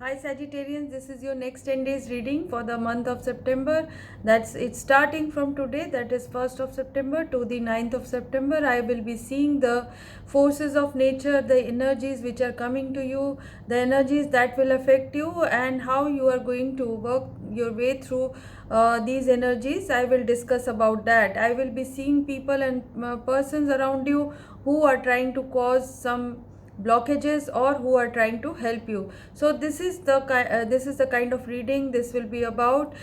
Hi Sagittarians, this is your next 10 days reading for the month of September. It's starting from today, that is 1st of September to the 9th of September. I will be seeing the forces of nature, the energies which are coming to you, the energies that will affect you, and how you are going to work your way through these energies. I will discuss about that. I will be seeing people and persons around you who are trying to cause some blockages or who are trying to help you. So this is the kind of reading this will be about.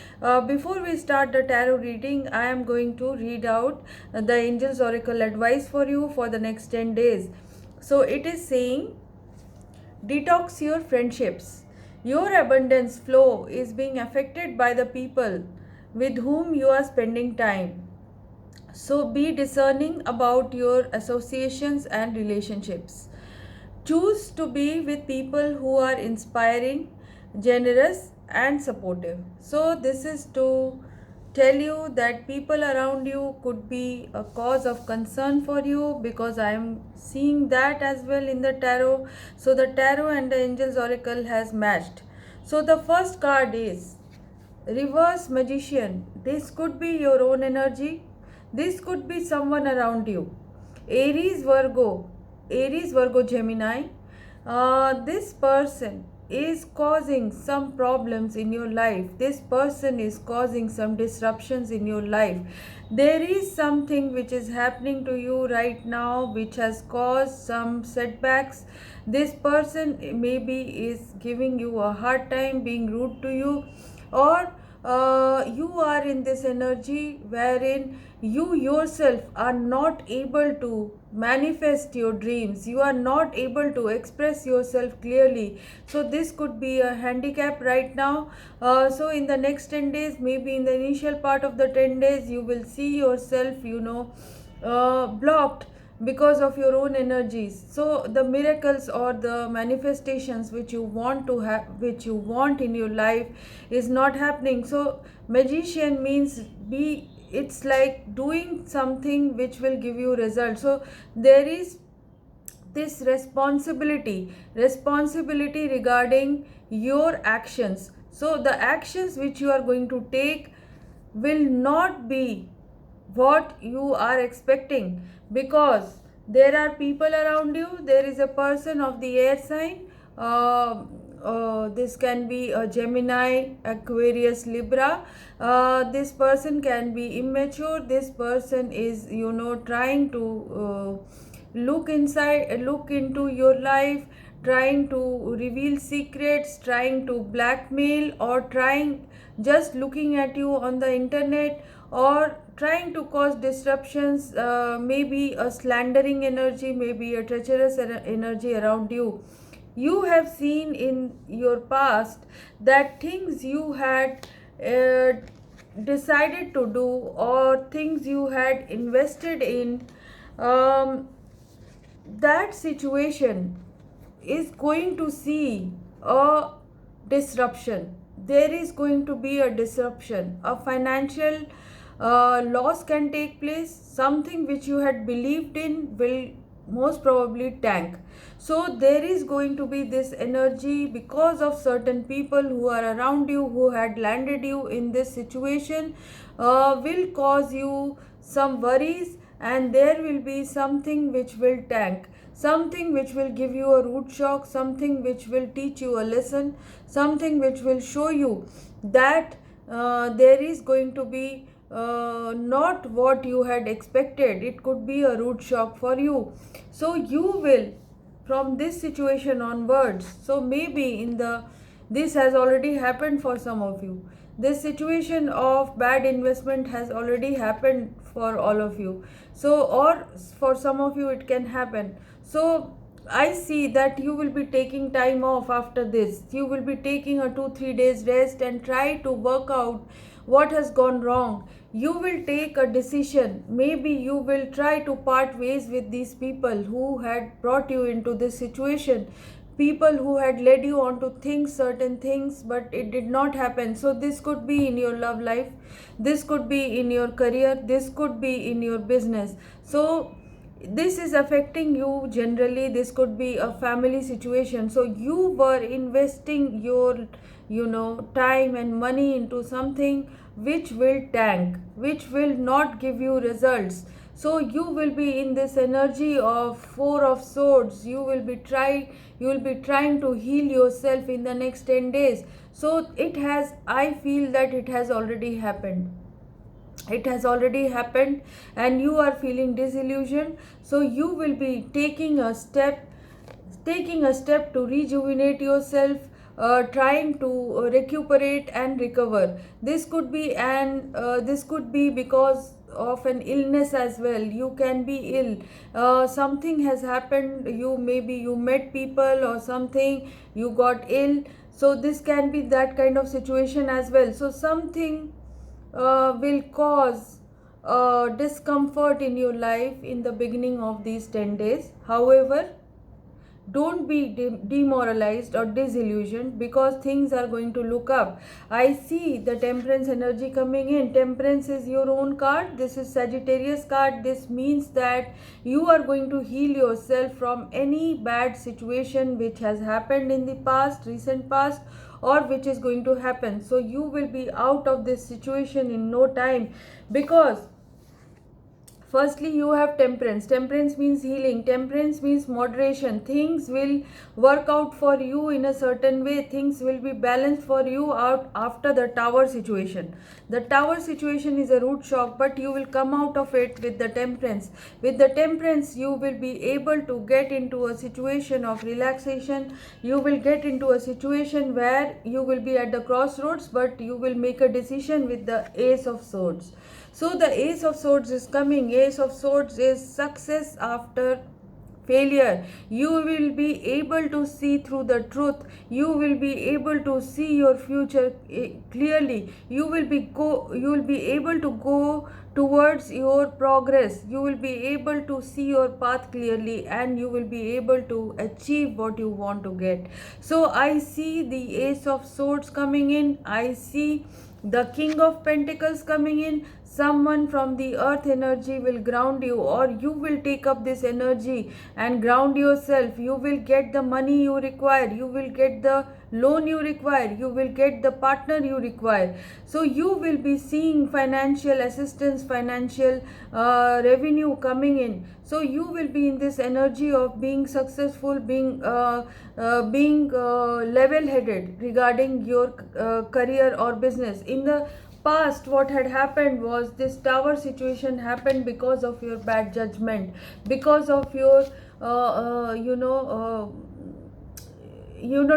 Before we start the tarot reading, I am going to read out the angels oracle advice for you for the next 10 days. So it is saying, detox your friendships. Your abundance flow is being affected by the people with whom you are spending time. So be discerning about your associations and relationships. Choose to be with people who are inspiring, generous, and supportive. So, this is to tell you that people around you could be a cause of concern for you, because I am seeing that as well in the tarot. So, the tarot and the Angels Oracle has matched. So, the first card is Reverse Magician. This could be your own energy, this could be someone around you. Aries, Virgo, Gemini. This person is causing some problems in your life. This person is causing some disruptions in your life. There is something which is happening to you right now which has caused some setbacks. This person maybe is giving you a hard time, being rude to you, or you are in this energy wherein you yourself are not able to manifest your dreams, you are not able to express yourself clearly. So this could be a handicap right now. So in the next 10 days, maybe in the initial part of the 10 days, you will see yourself blocked because of your own energies. So the miracles or the manifestations which you want to have, which you want in your life, is not happening. So magician means it's like doing something which will give you results. So there is this responsibility regarding your actions. So the actions which you are going to take will not be what you are expecting, because there are people around you. There is a person of the air sign. This can be a Gemini, Aquarius, Libra. This person can be immature. This person is trying to look into your life, trying to reveal secrets, trying to blackmail, or trying just looking at you on the internet, or trying to cause disruptions, maybe a slandering energy, maybe a treacherous energy around you. You have seen in your past that things you had decided to do, or things you had invested in, that situation is going to see a disruption. There is going to be a disruption. A financial loss can take place. Something which you had believed in will most probably tank. So there is going to be this energy because of certain people who are around you, who had landed you in this situation, will cause you some worries, and there will be something which will tank, something which will give you a root shock, something which will teach you a lesson, something which will show you that there is going to be not what you had expected. It could be a root shock for you. So you will, from this situation onwards, so maybe this has already happened for some of you. This situation of bad investment has already happened for all of you. So, or for some of you it can happen. So I see that you will be taking time off after this. You will be taking a 2-3 days rest and try to work out what has gone wrong. You will take a decision. Maybe you will try to part ways with these people who had brought you into this situation, people who had led you on to think certain things, but it did not happen. So this could be in your love life, this could be in your career, this could be in your business. So this is affecting you generally. This could be a family situation, so you were investing your time and money into something which will tank, which will not give you results. So you will be in this energy of four of swords. You will be trying to heal yourself in the next 10 days. So I feel that it has already happened. It has already happened and you are feeling disillusioned. So you will be taking a step to rejuvenate yourself, trying to recuperate and recover. This could be because of an illness as well. You can be ill. Something has happened. You met people or something. You got ill. So this can be that kind of situation as well. So something will cause discomfort in your life in the beginning of these 10 days. However, don't be demoralized or disillusioned, because things are going to look up. I see the temperance energy coming in. Temperance is your own card. This is Sagittarius card. This means that you are going to heal yourself from any bad situation which has happened in the past, recent past, or which is going to happen. So you will be out of this situation in no time, because firstly you have temperance. Temperance means healing. Temperance means moderation. Things will work out for you in a certain way. Things will be balanced for you out after the tower situation. The tower situation is a root shock, but you will come out of it with the temperance. With the temperance you will be able to get into a situation of relaxation. You will get into a situation where you will be at the crossroads, but you will make a decision with the Ace of Swords. So the Ace of Swords is coming. Ace of Swords is success after failure. You will be able to see through the truth. You will be able to see your future clearly. You will be able to go towards your progress. You will be able to see your path clearly, and you will be able to achieve what you want to get. So I see the Ace of Swords coming in. I see the King of Pentacles coming in. Someone from the earth energy will ground you, or you will take up this energy and ground yourself. You will get the money you require. You will get the loan you require. You will get the partner you require. So you will be seeing financial assistance, financial revenue coming in. So you will be in this energy of being successful, being level-headed regarding your career or business. In the past, what had happened was this tower situation happened because of your bad judgment, because of your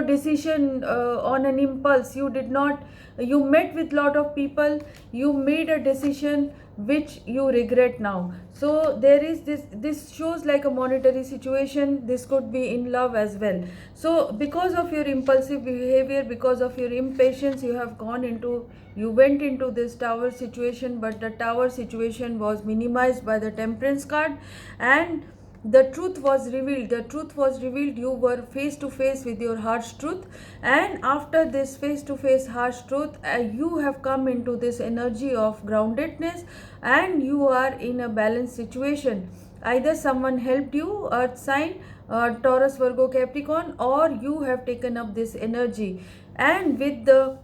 decision on an impulse. You met with lot of people, you made a decision which you regret now. So there is this shows like a monetary situation. This could be in love as well. So because of your impulsive behavior, because of your impatience, you went into this tower situation, but the tower situation was minimized by the temperance card, and the truth was revealed. You were face to face with your harsh truth, and after this face to face harsh truth, you have come into this energy of groundedness, and you are in a balanced situation. Either someone helped you, earth sign, Taurus, Virgo, Capricorn, or you have taken up this energy, and with the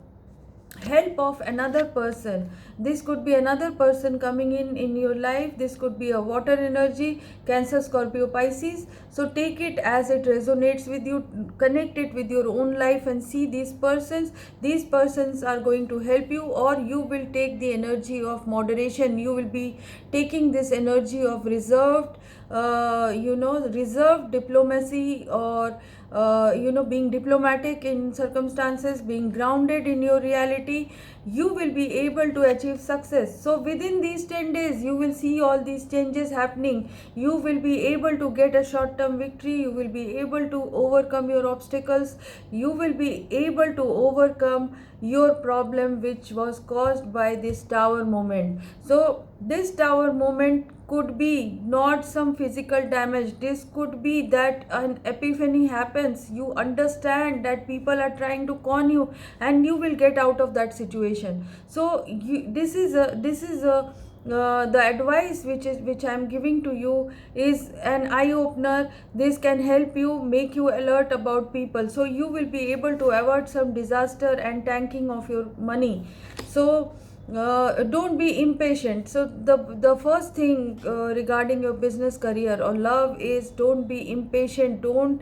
help of another person. This could be another person coming in your life. This could be a water energy, Cancer, Scorpio, Pisces. So take it as it resonates with you, connect it with your own life, and see these persons are going to help you, or you will take the energy of moderation. You will be taking this energy of reserved diplomacy, or being diplomatic in circumstances, being grounded in your reality. You will be able to achieve success. So within these 10 days you will see all these changes happening. You will be able to get a short term victory. You will be able to overcome your obstacles. You will be able to overcome your problem which was caused by this tower moment. So this tower moment could be not some physical damage. This could be that an epiphany happens. You understand that people are trying to con you, and you will get out of that situation. So this is a the advice which I am giving to you is an eye opener. This can help you, make you alert about people, so you will be able to avoid some disaster and tanking of your money. So don't be impatient. So the first thing regarding your business, career or love is don't be impatient. Don't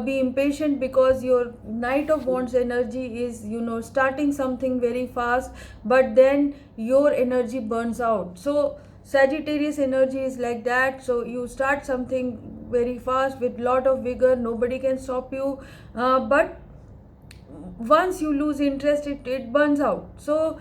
be impatient, because your Knight of Wands energy is, starting something very fast, but then your energy burns out. So Sagittarius energy is like that. So you start something very fast with lot of vigor, nobody can stop you, but once you lose interest, it burns out. So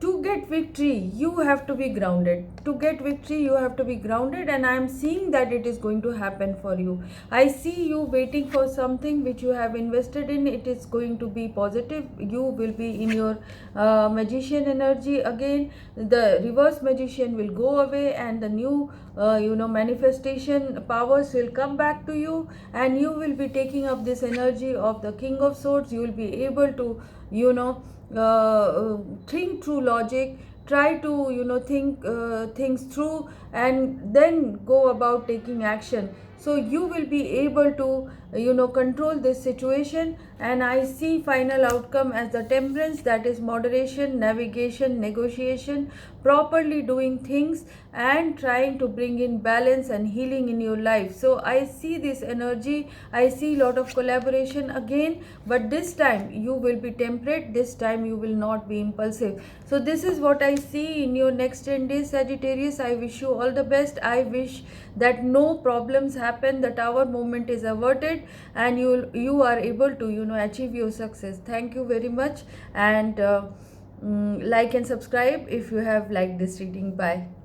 to get victory, you have to be grounded. To get victory, you have to be grounded, and I am seeing that it is going to happen for you. I see you waiting for something which you have invested in. It is going to be positive. You will be in your magician energy again. The reverse magician will go away, and the new manifestation powers will come back to you, and you will be taking up this energy of the King of Swords. You will be able to think through logic, try to think things through, and then go about taking action. So you will be able to control this situation, and I see final outcome as the Temperance, that is moderation, navigation, negotiation, properly doing things, and trying to bring in balance and healing in your life. So I see this energy, I see lot of collaboration again, but this time you will be temperate, this time you will not be impulsive. So this is what I see in your next 10 days, Sagittarius. I wish you all the best. I wish that no problems happen, the Tower movement is averted, and you are able to achieve your success. Thank you very much, and like and subscribe if you have liked this reading. Bye.